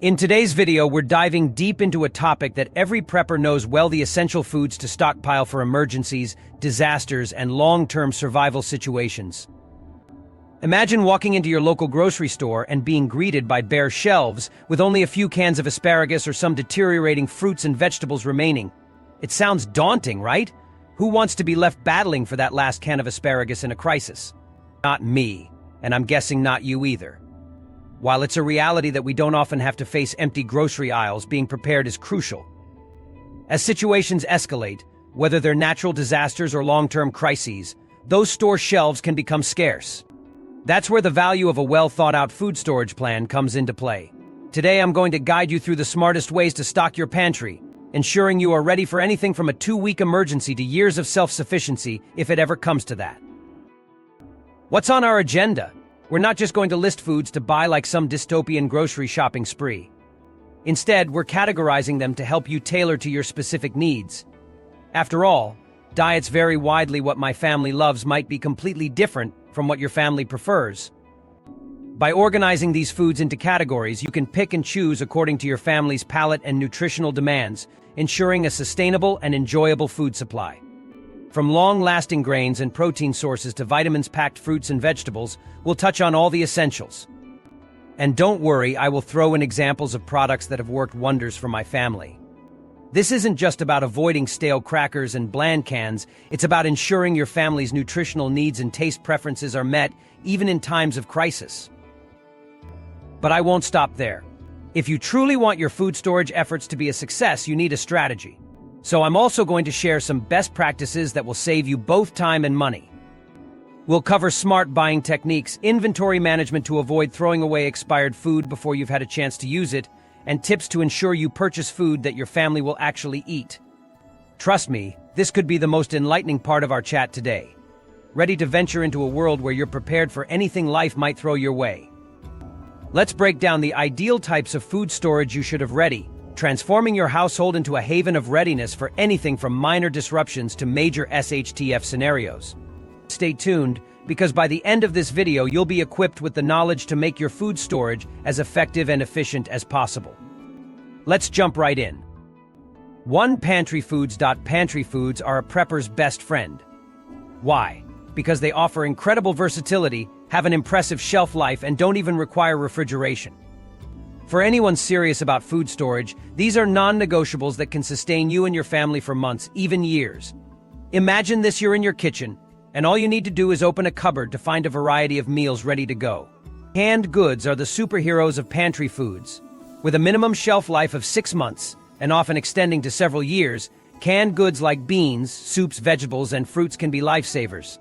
In today's video, we're diving deep into a topic that every prepper knows well: the essential foods to stockpile for emergencies, disasters, and long-term survival situations. Imagine walking into your local grocery store and being greeted by bare shelves with only a few cans of asparagus or some deteriorating fruits and vegetables remaining. It sounds daunting, right? Who wants to be left battling for that last can of asparagus in a crisis? Not me, and I'm guessing not you either. While it's a reality that we don't often have to face empty grocery aisles, being prepared is crucial. As situations escalate, whether they're natural disasters or long-term crises, those store shelves can become scarce. That's where the value of a well-thought-out food storage plan comes into play. Today, I'm going to guide you through the smartest ways to stock your pantry, ensuring you are ready for anything from a 2-week emergency to years of self-sufficiency if it ever comes to that. What's on our agenda? We're not just going to list foods to buy like some dystopian grocery shopping spree. Instead, we're categorizing them to help you tailor to your specific needs. After all, diets vary widely. What my family loves might be completely different from what your family prefers. By organizing these foods into categories, you can pick and choose according to your family's palate and nutritional demands, ensuring a sustainable and enjoyable food supply. From long-lasting grains and protein sources to vitamins-packed fruits and vegetables, we'll touch on all the essentials. And don't worry, I will throw in examples of products that have worked wonders for my family. This isn't just about avoiding stale crackers and bland cans, it's about ensuring your family's nutritional needs and taste preferences are met, even in times of crisis. But I won't stop there. If you truly want your food storage efforts to be a success, you need a strategy. So I'm also going to share some best practices that will save you both time and money. We'll cover smart buying techniques, inventory management to avoid throwing away expired food before you've had a chance to use it, and tips to ensure you purchase food that your family will actually eat. Trust me, this could be the most enlightening part of our chat today. Ready to venture into a world where you're prepared for anything life might throw your way. Let's break down the ideal types of food storage you should have ready, transforming your household into a haven of readiness for anything from minor disruptions to major SHTF scenarios. Stay tuned, because by the end of this video, you'll be equipped with the knowledge to make your food storage as effective and efficient as possible. Let's jump right in. 1. Pantry foods. Pantry foods are a prepper's best friend. Why? Because they offer incredible versatility, have an impressive shelf life, and don't even require refrigeration. For anyone serious about food storage, these are non-negotiables that can sustain you and your family for months, even years. Imagine this: you're in your kitchen, and all you need to do is open a cupboard to find a variety of meals ready to go. Canned goods are the superheroes of pantry foods. With a minimum shelf life of 6 months, and often extending to several years, canned goods like beans, soups, vegetables, and fruits can be lifesavers.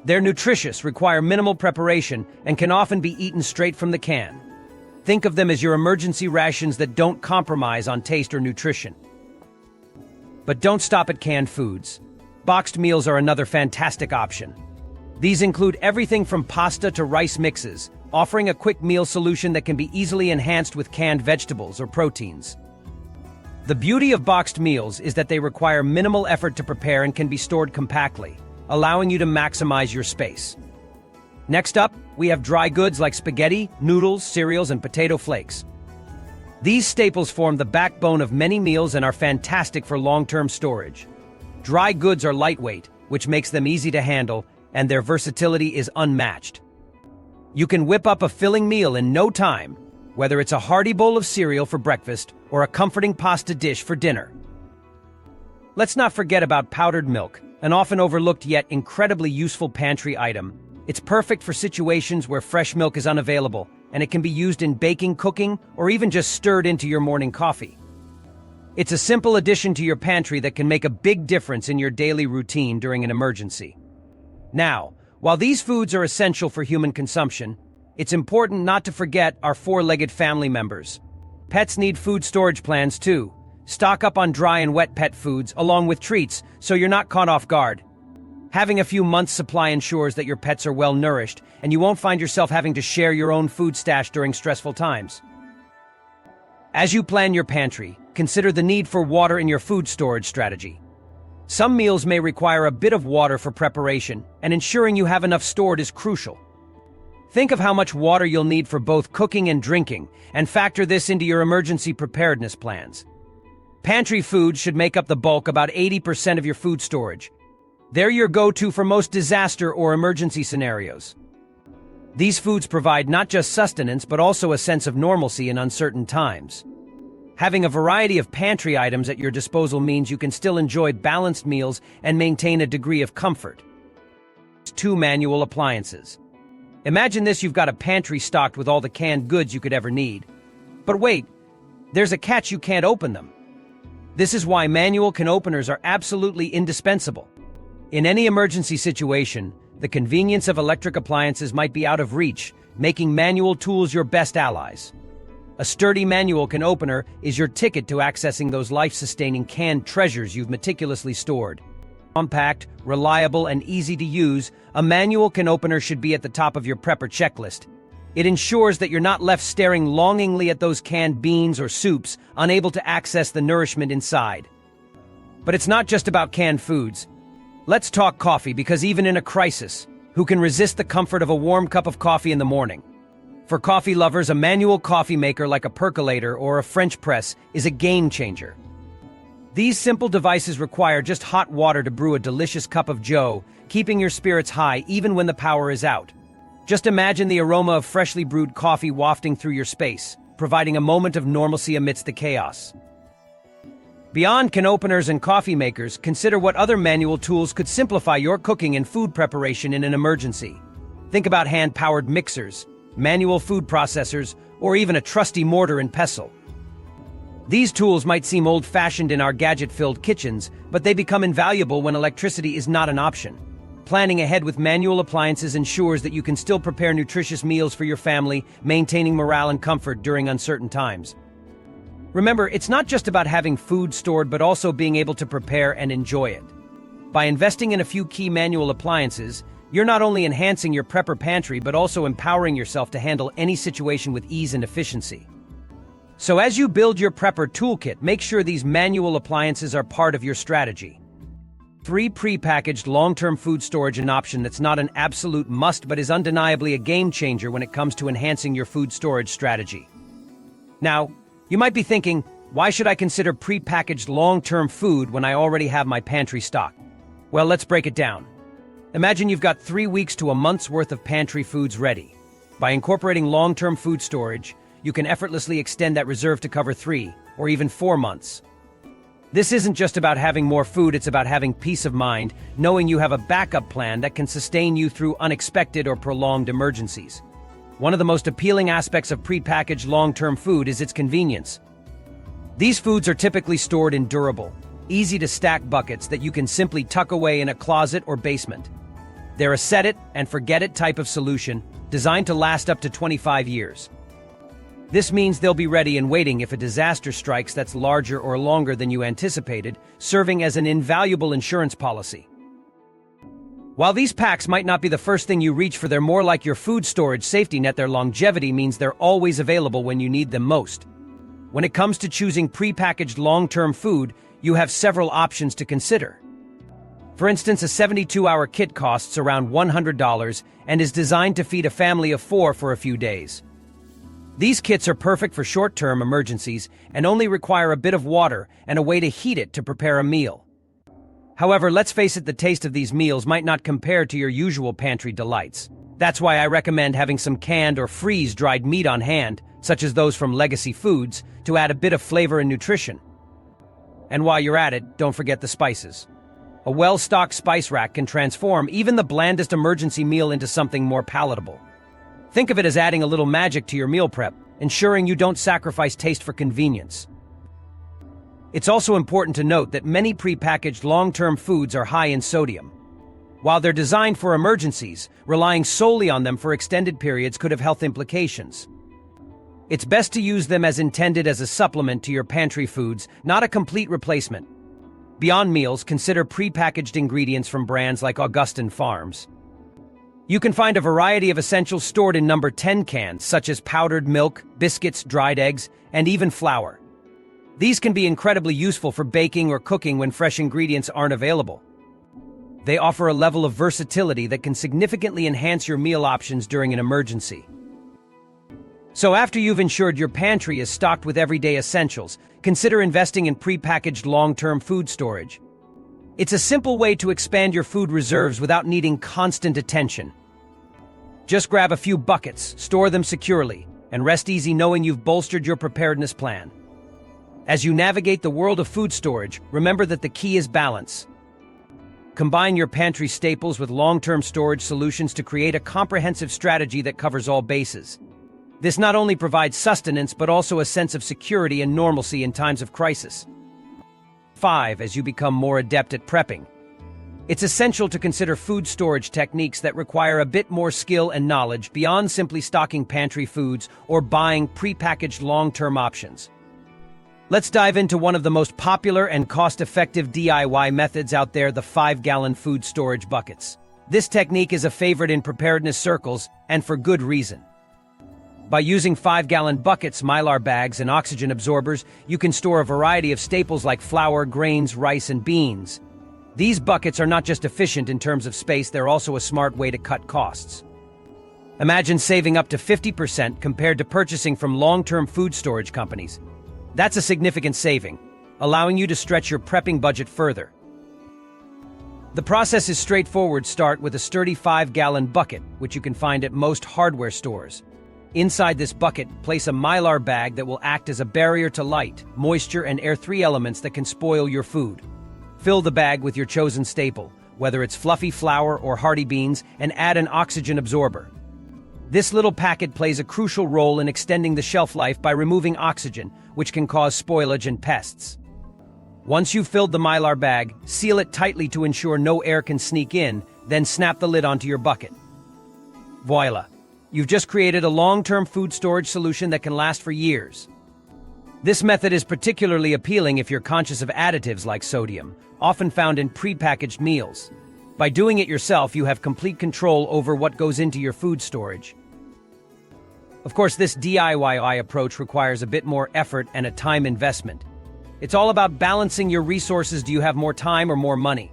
They're nutritious, require minimal preparation, and can often be eaten straight from the can. Think of them as your emergency rations that don't compromise on taste or nutrition. But don't stop at canned foods. Boxed meals are another fantastic option. These include everything from pasta to rice mixes, offering a quick meal solution that can be easily enhanced with canned vegetables or proteins. The beauty of boxed meals is that they require minimal effort to prepare and can be stored compactly, allowing you to maximize your space. Next up, we have dry goods like spaghetti, noodles, cereals, and potato flakes. These staples form the backbone of many meals and are fantastic for long-term storage. Dry goods are lightweight, which makes them easy to handle, and their versatility is unmatched. You can whip up a filling meal in no time, whether it's a hearty bowl of cereal for breakfast or a comforting pasta dish for dinner. Let's not forget about powdered milk, an often overlooked yet incredibly useful pantry item. It's perfect for situations where fresh milk is unavailable, and it can be used in baking, cooking, or even just stirred into your morning coffee. It's a simple addition to your pantry that can make a big difference in your daily routine during an emergency. Now, while these foods are essential for human consumption, it's important not to forget our four-legged family members. Pets need food storage plans too. Stock up on dry and wet pet foods, along with treats, so you're not caught off guard. Having a few months' supply ensures that your pets are well nourished, and you won't find yourself having to share your own food stash during stressful times. As you plan your pantry, consider the need for water in your food storage strategy. Some meals may require a bit of water for preparation, and ensuring you have enough stored is crucial. Think of how much water you'll need for both cooking and drinking, and factor this into your emergency preparedness plans. Pantry foods should make up the bulk, about 80% of your food storage. They're your go-to for most disaster or emergency scenarios. These foods provide not just sustenance but also a sense of normalcy in uncertain times. Having a variety of pantry items at your disposal means you can still enjoy balanced meals and maintain a degree of comfort. 2 manual appliances. Imagine this: you've got a pantry stocked with all the canned goods you could ever need. But wait, there's a catch: you can't open them. This is why manual can openers are absolutely indispensable. In any emergency situation, the convenience of electric appliances might be out of reach, making manual tools your best allies. A sturdy manual can opener is your ticket to accessing those life-sustaining canned treasures you've meticulously stored. Compact, reliable, and easy to use, a manual can opener should be at the top of your prepper checklist. It ensures that you're not left staring longingly at those canned beans or soups, unable to access the nourishment inside. But it's not just about canned foods. Let's talk coffee, because even in a crisis, who can resist the comfort of a warm cup of coffee in the morning? For coffee lovers, a manual coffee maker like a percolator or a French press is a game changer. These simple devices require just hot water to brew a delicious cup of joe, keeping your spirits high even when the power is out. Just imagine the aroma of freshly brewed coffee wafting through your space, providing a moment of normalcy amidst the chaos. Beyond can openers and coffee makers, consider what other manual tools could simplify your cooking and food preparation in an emergency. Think about hand-powered mixers, manual food processors, or even a trusty mortar and pestle. These tools might seem old-fashioned in our gadget-filled kitchens, but they become invaluable when electricity is not an option. Planning ahead with manual appliances ensures that you can still prepare nutritious meals for your family, maintaining morale and comfort during uncertain times. Remember, it's not just about having food stored, but also being able to prepare and enjoy it. By investing in a few key manual appliances, you're not only enhancing your prepper pantry, but also empowering yourself to handle any situation with ease and efficiency. So as you build your prepper toolkit, make sure these manual appliances are part of your strategy. 3 Pre-packaged long-term food storage, an option that's not an absolute must but is undeniably a game changer when it comes to enhancing your food storage strategy. Now, you might be thinking, why should I consider pre-packaged long-term food when I already have my pantry stocked? Well, let's break it down. Imagine you've got 3 weeks to a month's worth of pantry foods ready. By incorporating long-term food storage, you can effortlessly extend that reserve to cover 3 or even 4 months. This isn't just about having more food, it's about having peace of mind, knowing you have a backup plan that can sustain you through unexpected or prolonged emergencies. One of the most appealing aspects of prepackaged long-term food is its convenience. These foods are typically stored in durable, easy-to-stack buckets that you can simply tuck away in a closet or basement. They're a set-it-and-forget-it type of solution, designed to last up to 25 years. This means they'll be ready and waiting if a disaster strikes that's larger or longer than you anticipated, serving as an invaluable insurance policy. While these packs might not be the first thing you reach for, they're more like your food storage safety net. Their longevity means they're always available when you need them most. When it comes to choosing prepackaged long-term food, you have several options to consider. For instance, a 72-hour kit costs around $100 and is designed to feed a family of 4 for a few days. These kits are perfect for short-term emergencies and only require a bit of water and a way to heat it to prepare a meal. However, let's face it, the taste of these meals might not compare to your usual pantry delights. That's why I recommend having some canned or freeze-dried meat on hand, such as those from Legacy Foods, to add a bit of flavor and nutrition. And while you're at it, don't forget the spices. A well-stocked spice rack can transform even the blandest emergency meal into something more palatable. Think of it as adding a little magic to your meal prep, ensuring you don't sacrifice taste for convenience. It's also important to note that many prepackaged long-term foods are high in sodium. While they're designed for emergencies, relying solely on them for extended periods could have health implications. It's best to use them as intended, as a supplement to your pantry foods, not a complete replacement. Beyond meals, consider prepackaged ingredients from brands like Augustin Farms. You can find a variety of essentials stored in number 10 cans, such as powdered milk, biscuits, dried eggs, and even flour. These can be incredibly useful for baking or cooking when fresh ingredients aren't available. They offer a level of versatility that can significantly enhance your meal options during an emergency. So after you've ensured your pantry is stocked with everyday essentials, consider investing in prepackaged long-term food storage. It's a simple way to expand your food reserves without needing constant attention. Just grab a few buckets, store them securely, and rest easy knowing you've bolstered your preparedness plan. As you navigate the world of food storage, remember that the key is balance. Combine your pantry staples with long-term storage solutions to create a comprehensive strategy that covers all bases. This not only provides sustenance but also a sense of security and normalcy in times of crisis. 5. As you become more adept at prepping, it's essential to consider food storage techniques that require a bit more skill and knowledge beyond simply stocking pantry foods or buying prepackaged long-term options. Let's dive into one of the most popular and cost-effective DIY methods out there, the 5-gallon food storage buckets. This technique is a favorite in preparedness circles, and for good reason. By using 5-gallon buckets, mylar bags, and oxygen absorbers, you can store a variety of staples like flour, grains, rice, and beans. These buckets are not just efficient in terms of space, they're also a smart way to cut costs. Imagine saving up to 50% compared to purchasing from long-term food storage companies. That's a significant saving, allowing you to stretch your prepping budget further. The process is straightforward. Start with a sturdy 5-gallon bucket, which you can find at most hardware stores. Inside this bucket, place a mylar bag that will act as a barrier to light, moisture, and air, 3 elements that can spoil your food. Fill the bag with your chosen staple, whether it's fluffy flour or hearty beans, and add an oxygen absorber. This little packet plays a crucial role in extending the shelf life by removing oxygen, which can cause spoilage and pests. Once you've filled the mylar bag, seal it tightly to ensure no air can sneak in, then snap the lid onto your bucket. Voila! You've just created a long-term food storage solution that can last for years. This method is particularly appealing if you're conscious of additives like sodium, often found in prepackaged meals. By doing it yourself, you have complete control over what goes into your food storage. Of course, this DIY approach requires a bit more effort and a time investment. It's all about balancing your resources. Do you have more time or more money?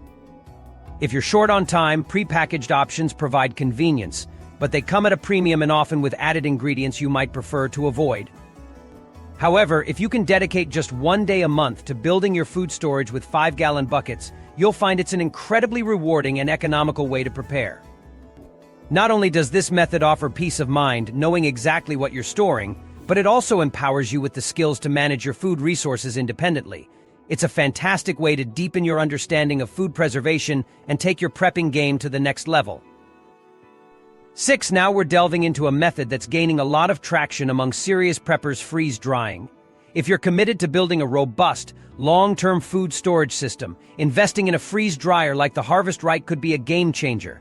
If you're short on time, prepackaged options provide convenience, but they come at a premium and often with added ingredients you might prefer to avoid. However, if you can dedicate just one day a month to building your food storage with 5-gallon buckets, you'll find it's an incredibly rewarding and economical way to prepare. Not only does this method offer peace of mind, knowing exactly what you're storing, but it also empowers you with the skills to manage your food resources independently. It's a fantastic way to deepen your understanding of food preservation and take your prepping game to the next level. 6. Now we're delving into a method that's gaining a lot of traction among serious preppers: freeze drying. If you're committed to building a robust, long-term food storage system, investing in a freeze dryer like the Harvest Right could be a game changer.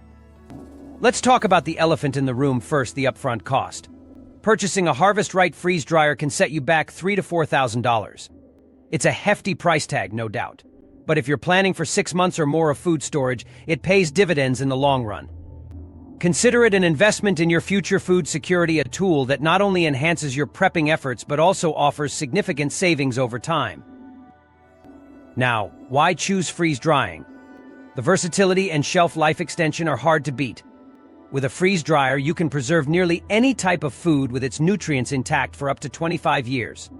Let's talk about the elephant in the room first: the upfront cost. Purchasing a Harvest Right freeze dryer can set you back $3,000 to $4,000. It's a hefty price tag, no doubt. But if you're planning for 6 months or more of food storage, it pays dividends in the long run. Consider it an investment in your future food security, a tool that not only enhances your prepping efforts but also offers significant savings over time. Now, why choose freeze drying? The versatility and shelf life extension are hard to beat. With a freeze dryer, you can preserve nearly any type of food with its nutrients intact for up to 25 years.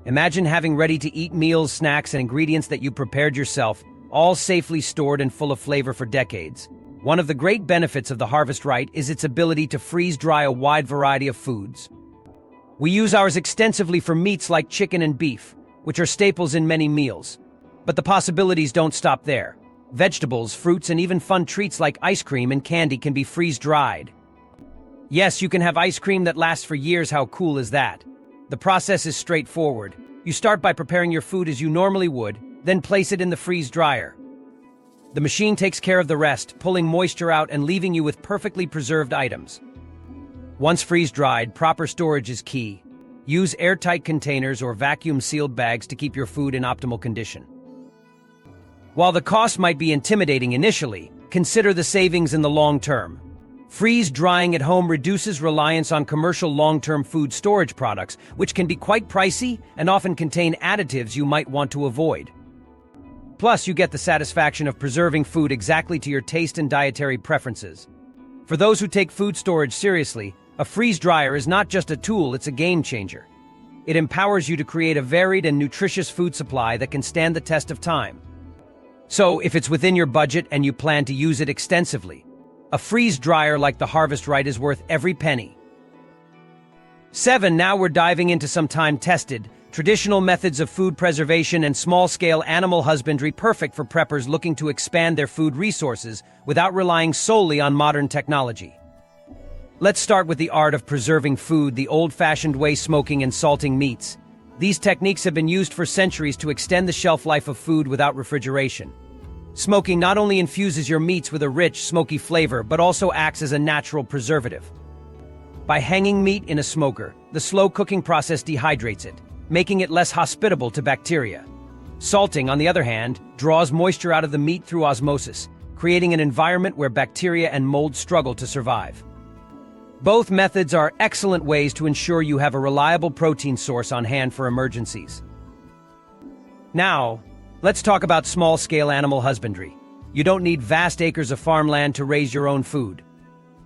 Imagine having ready-to-eat meals, snacks, and ingredients that you prepared yourself, all safely stored and full of flavor for decades. One of the great benefits of the Harvest Right is its ability to freeze-dry a wide variety of foods. We use ours extensively for meats like chicken and beef, which are staples in many meals. But the possibilities don't stop there. Vegetables, fruits, and even fun treats like ice cream and candy can be freeze-dried. Yes, you can have ice cream that lasts for years. How cool is that? The process is straightforward. You start by preparing your food as you normally would, then place it in the freeze dryer. The machine takes care of the rest, pulling moisture out and leaving you with perfectly preserved items. Once freeze-dried, proper storage is key. Use airtight containers or vacuum-sealed bags to keep your food in optimal condition. While the cost might be intimidating initially, consider the savings in the long term. Freeze-drying at home reduces reliance on commercial long-term food storage products, which can be quite pricey and often contain additives you might want to avoid. Plus, you get the satisfaction of preserving food exactly to your taste and dietary preferences. For those who take food storage seriously, a freeze dryer is not just a tool, it's a game changer. It empowers you to create a varied and nutritious food supply that can stand the test of time. So, if it's within your budget and you plan to use it extensively, a freeze dryer like the Harvest Right is worth every penny. 7. Now we're diving into some time-tested, traditional methods of food preservation and small-scale animal husbandry, perfect for preppers looking to expand their food resources without relying solely on modern technology. Let's start with the art of preserving food the old-fashioned way: smoking and salting meats. These techniques have been used for centuries to extend the shelf life of food without refrigeration. Smoking not only infuses your meats with a rich, smoky flavor, but also acts as a natural preservative. By hanging meat in a smoker, the slow cooking process dehydrates it, making it less hospitable to bacteria. Salting, on the other hand, draws moisture out of the meat through osmosis, creating an environment where bacteria and mold struggle to survive. Both methods are excellent ways to ensure you have a reliable protein source on hand for emergencies. Now, let's talk about small-scale animal husbandry. You don't need vast acres of farmland to raise your own food.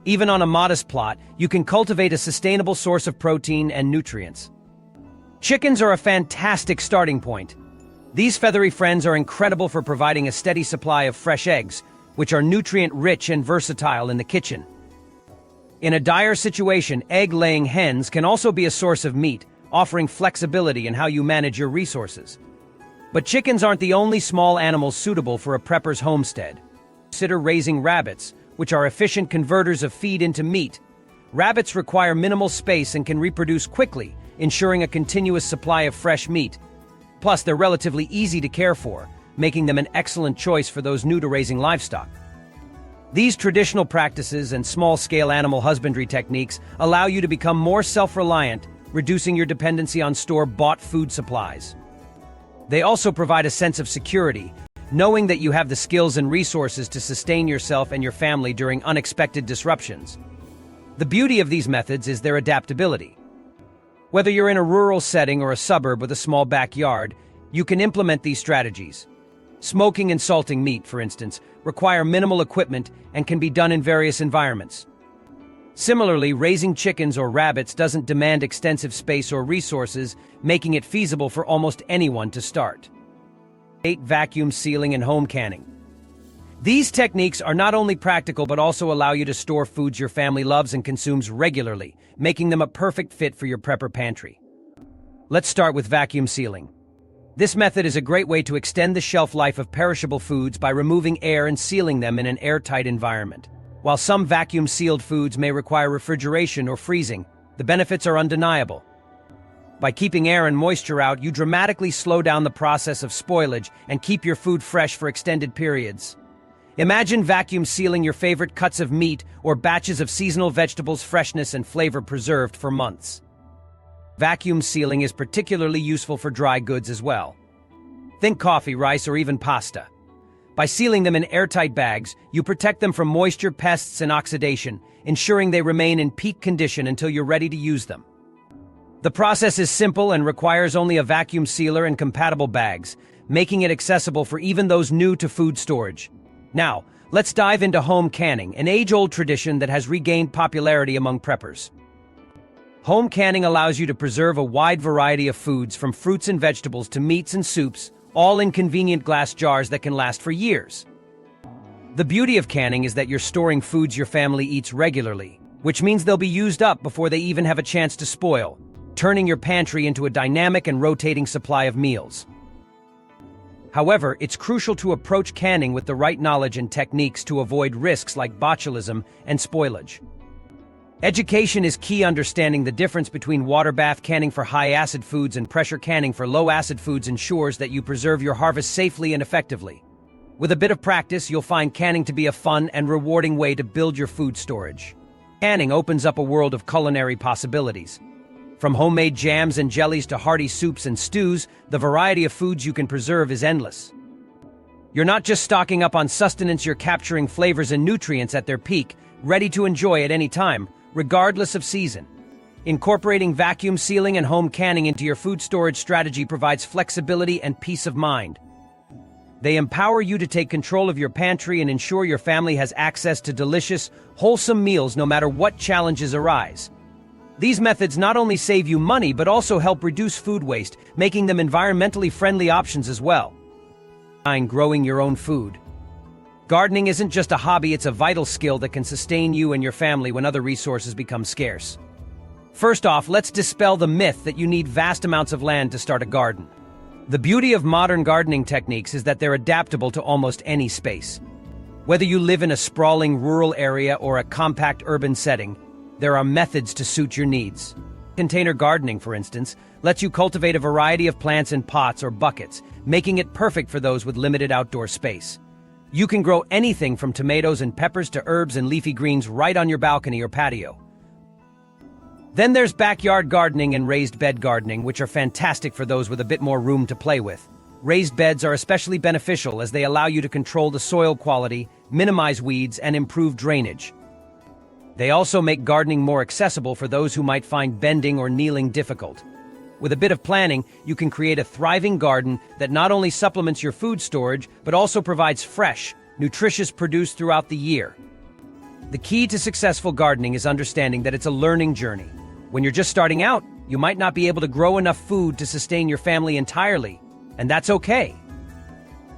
Even on a modest plot, you can cultivate a sustainable source of protein and nutrients. Chickens are a fantastic starting point. These feathery friends are incredible for providing a steady supply of fresh eggs, which are nutrient-rich and versatile in the kitchen. In a dire situation, egg-laying hens can also be a source of meat, offering flexibility in how you manage your resources. But chickens aren't the only small animals suitable for a prepper's homestead. Consider raising rabbits, which are efficient converters of feed into meat. Rabbits require minimal space and can reproduce quickly, ensuring a continuous supply of fresh meat. Plus, they're relatively easy to care for, making them an excellent choice for those new to raising livestock. These traditional practices and small-scale animal husbandry techniques allow you to become more self-reliant, reducing your dependency on store-bought food supplies. They also provide a sense of security, knowing that you have the skills and resources to sustain yourself and your family during unexpected disruptions. The beauty of these methods is their adaptability. Whether you're in a rural setting or a suburb with a small backyard, you can implement these strategies. Smoking and salting meat, for instance, require minimal equipment and can be done in various environments. Similarly, raising chickens or rabbits doesn't demand extensive space or resources, making it feasible for almost anyone to start. 8. Vacuum sealing and home canning. These techniques are not only practical but also allow you to store foods your family loves and consumes regularly, making them a perfect fit for your prepper pantry. Let's start with vacuum sealing. This method is a great way to extend the shelf life of perishable foods by removing air and sealing them in an airtight environment. While some vacuum-sealed foods may require refrigeration or freezing, the benefits are undeniable. By keeping air and moisture out, you dramatically slow down the process of spoilage and keep your food fresh for extended periods. Imagine vacuum sealing your favorite cuts of meat or batches of seasonal vegetables, freshness and flavor preserved for months. Vacuum sealing is particularly useful for dry goods as well. Think coffee, rice, or even pasta. By sealing them in airtight bags, you protect them from moisture, pests, and oxidation, ensuring they remain in peak condition until you're ready to use them. The process is simple and requires only a vacuum sealer and compatible bags, making it accessible for even those new to food storage. Now, let's dive into home canning, an age-old tradition that has regained popularity among preppers. Home canning allows you to preserve a wide variety of foods, from fruits and vegetables to meats and soups, all in convenient glass jars that can last for years. The beauty of canning is that you're storing foods your family eats regularly, which means they'll be used up before they even have a chance to spoil, turning your pantry into a dynamic and rotating supply of meals. However, it's crucial to approach canning with the right knowledge and techniques to avoid risks like botulism and spoilage. Education is key. Understanding the difference between water bath canning for high-acid foods and pressure canning for low-acid foods ensures that you preserve your harvest safely and effectively. With a bit of practice, you'll find canning to be a fun and rewarding way to build your food storage. Canning opens up a world of culinary possibilities. From homemade jams and jellies to hearty soups and stews, the variety of foods you can preserve is endless. You're not just stocking up on sustenance, you're capturing flavors and nutrients at their peak, ready to enjoy at any time, regardless of season. Incorporating vacuum sealing and home canning into your food storage strategy provides flexibility and peace of mind. They empower you to take control of your pantry and ensure your family has access to delicious, wholesome meals no matter what challenges arise. These methods not only save you money but also help reduce food waste, making them environmentally friendly options as well. Growing your own food. Gardening isn't just a hobby, it's a vital skill that can sustain you and your family when other resources become scarce. First off, let's dispel the myth that you need vast amounts of land to start a garden. The beauty of modern gardening techniques is that they're adaptable to almost any space. Whether you live in a sprawling rural area or a compact urban setting, there are methods to suit your needs. Container gardening, for instance, lets you cultivate a variety of plants in pots or buckets, making it perfect for those with limited outdoor space. You can grow anything from tomatoes and peppers to herbs and leafy greens right on your balcony or patio. Then there's backyard gardening and raised bed gardening, which are fantastic for those with a bit more room to play with. Raised beds are especially beneficial as they allow you to control the soil quality, minimize weeds, and improve drainage. They also make gardening more accessible for those who might find bending or kneeling difficult. With a bit of planning, you can create a thriving garden that not only supplements your food storage, but also provides fresh, nutritious produce throughout the year. The key to successful gardening is understanding that it's a learning journey. When you're just starting out, you might not be able to grow enough food to sustain your family entirely, and that's okay.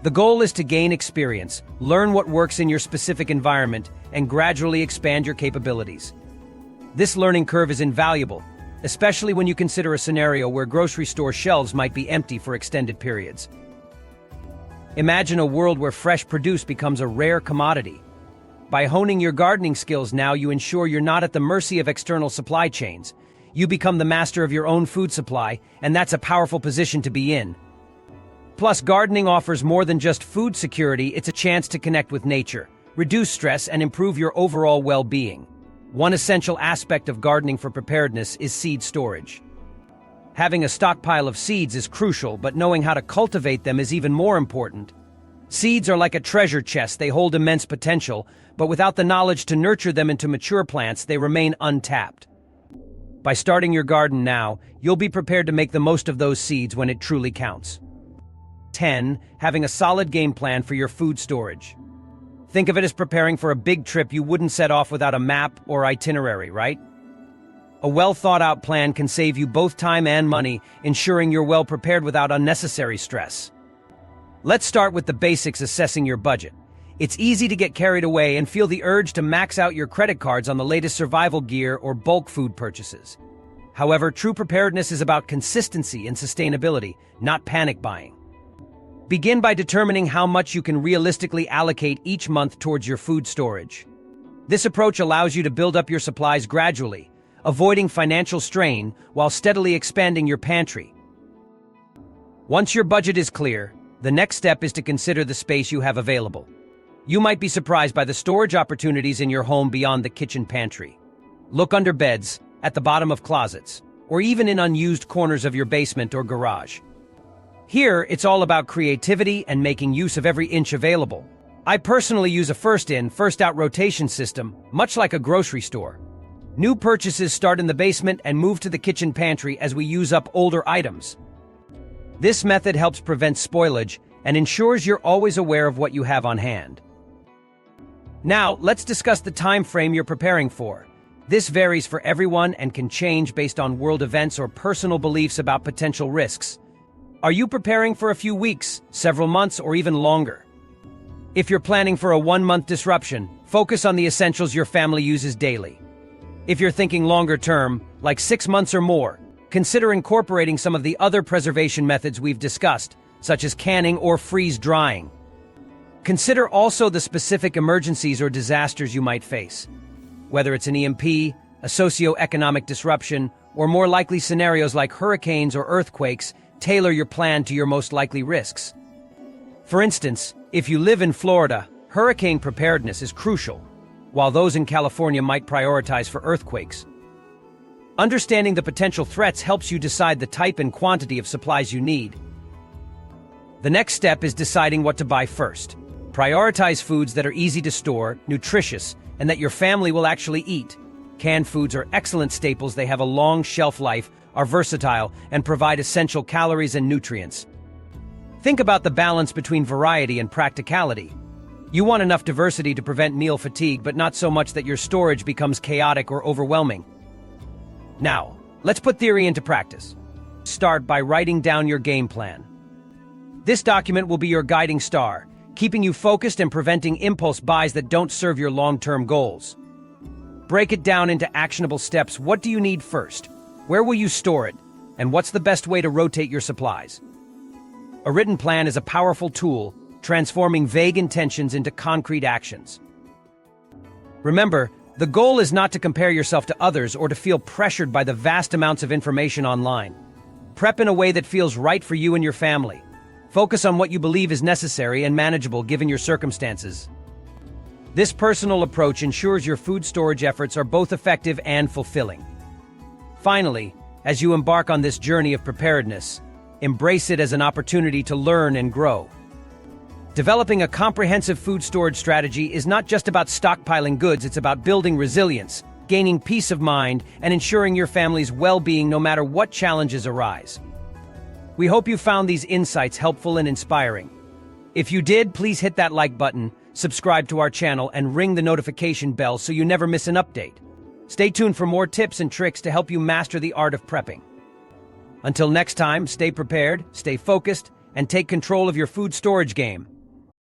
The goal is to gain experience, learn what works in your specific environment, and gradually expand your capabilities. This learning curve is invaluable, especially when you consider a scenario where grocery store shelves might be empty for extended periods. Imagine a world where fresh produce becomes a rare commodity. By honing your gardening skills now, you ensure you're not at the mercy of external supply chains. You become the master of your own food supply, and that's a powerful position to be in. Plus, gardening offers more than just food security, it's a chance to connect with nature, reduce stress, and improve your overall well-being. One essential aspect of gardening for preparedness is seed storage. Having a stockpile of seeds is crucial, but knowing how to cultivate them is even more important. Seeds are like a treasure chest, they hold immense potential, but without the knowledge to nurture them into mature plants, they remain untapped. By starting your garden now, you'll be prepared to make the most of those seeds when it truly counts. 10. Having a solid game plan for your food storage. Think of it as preparing for a big trip you wouldn't set off without a map or itinerary, right? A well-thought-out plan can save you both time and money, ensuring you're well prepared without unnecessary stress. Let's start with the basics: assessing your budget. It's easy to get carried away and feel the urge to max out your credit cards on the latest survival gear or bulk food purchases. However, true preparedness is about consistency and sustainability, not panic buying. Begin by determining how much you can realistically allocate each month towards your food storage. This approach allows you to build up your supplies gradually, avoiding financial strain while steadily expanding your pantry. Once your budget is clear, the next step is to consider the space you have available. You might be surprised by the storage opportunities in your home beyond the kitchen pantry. Look under beds, at the bottom of closets, or even in unused corners of your basement or garage. Here, it's all about creativity and making use of every inch available. I personally use a first-in, first-out rotation system, much like a grocery store. New purchases start in the basement and move to the kitchen pantry as we use up older items. This method helps prevent spoilage and ensures you're always aware of what you have on hand. Now, let's discuss the time frame you're preparing for. This varies for everyone and can change based on world events or personal beliefs about potential risks. Are you preparing for a few weeks, several months, or even longer? If you're planning for a 1-month disruption, focus on the essentials your family uses daily. If you're thinking longer term, like 6 months or more, consider incorporating some of the other preservation methods we've discussed, such as canning or freeze drying. Consider also the specific emergencies or disasters you might face. Whether it's an EMP, a socio-economic disruption, or more likely scenarios like hurricanes or earthquakes, tailor your plan to your most likely risks. For instance, if you live in Florida, hurricane preparedness is crucial, while those in California might prioritize for earthquakes. Understanding the potential threats helps you decide the type and quantity of supplies you need. The next step is deciding what to buy first. Prioritize foods that are easy to store, nutritious, and that your family will actually eat. Canned foods are excellent staples. They have a long shelf life, are versatile, and provide essential calories and nutrients. Think about the balance between variety and practicality. You want enough diversity to prevent meal fatigue, but not so much that your storage becomes chaotic or overwhelming. Now, let's put theory into practice. Start by writing down your game plan. This document will be your guiding star, keeping you focused and preventing impulse buys that don't serve your long-term goals. Break it down into actionable steps. What do you need first? Where will you store it? And what's the best way to rotate your supplies? A written plan is a powerful tool, transforming vague intentions into concrete actions. Remember, the goal is not to compare yourself to others or to feel pressured by the vast amounts of information online. Prep in a way that feels right for you and your family. Focus on what you believe is necessary and manageable given your circumstances. This personal approach ensures your food storage efforts are both effective and fulfilling. Finally, as you embark on this journey of preparedness, embrace it as an opportunity to learn and grow. Developing a comprehensive food storage strategy is not just about stockpiling goods, it's about building resilience, gaining peace of mind, and ensuring your family's well-being no matter what challenges arise. We hope you found these insights helpful and inspiring. If you did, please hit that like button, subscribe to our channel, and ring the notification bell so you never miss an update. Stay tuned for more tips and tricks to help you master the art of prepping. Until next time, stay prepared, stay focused, and take control of your food storage game.